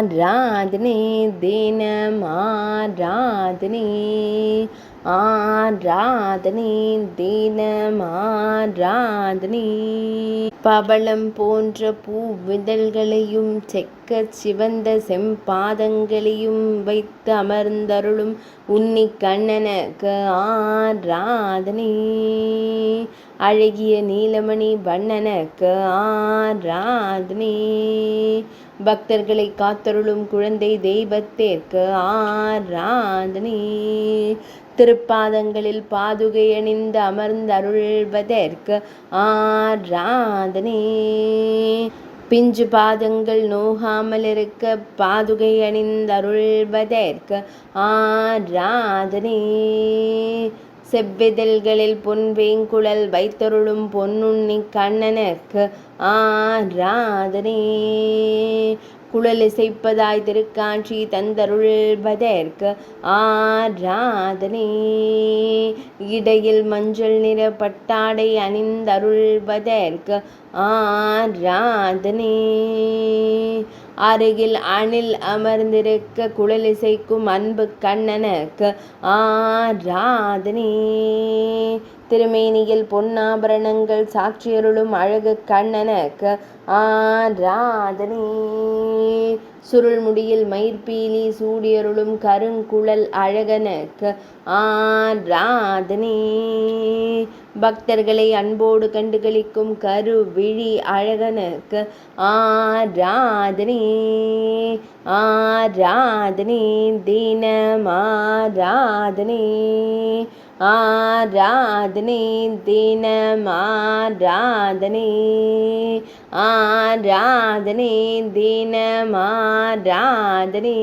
ஆராதனை தினம் ஆராதனை ஆராதனை தினம் ஆராதனை பவளம் போன்ற பூவிதழ்களையும் செக்கச் சிவந்த செம்பாதங்களையும் வைத்து அமர்ந்தருளும் உன்னி கண்ணனுக்கு ஆராதனை அழகிய நீலமணி வண்ணனுக்கு ஆராதனை பக்தர்களை காத்தருளும் குழந்தை தெய்வத்திற்கு ஆராதனை திருப்பாதங்களில் பாதுகை அணிந்து அமர்ந்தருள்வதற்கு ஆராதனை பிஞ்சு பாதங்கள் நோகாமல் இருக்க பாதுகை அணிந்தருள்வதற்கு ஆராதனை செவ்விதழ்களில் பொன்வேங்குழல் வைத்தருளும் பொன்னுண்ணி கண்ணனுக்கு ஆராதனை குழலிசைப்பதாய் திருக்காட்சி தந்தருள்வதற்கு ஆராதனை இடையில் மஞ்சள் நிற பட்டாடை அணிந்தருள்வதற்கு ஆராதனை அருகில் அணில் அமர்ந்திருக்க குழலிசைக்கும் அன்பு கண்ணனுக்கு ஆராதனை திருமேனியில் பொன்னாபரணங்கள் சாட்சியருளும் அழகு கண்ணனுக்கு ஆராதனை சுருள்முடியில் மயிர்பீலி சூடியருளும் கருங்குழல் அழகனுக்கு ஆராதனை பக்தர்களை அன்போடு கண்டுகளிக்கும் கருவிழி அழகனுக்கு ஆராதனை ஆராதனை தினம் ஆராதனை ஆராதனை தினம் ஆராதனை ஆராதனை தினம் ஆராதனை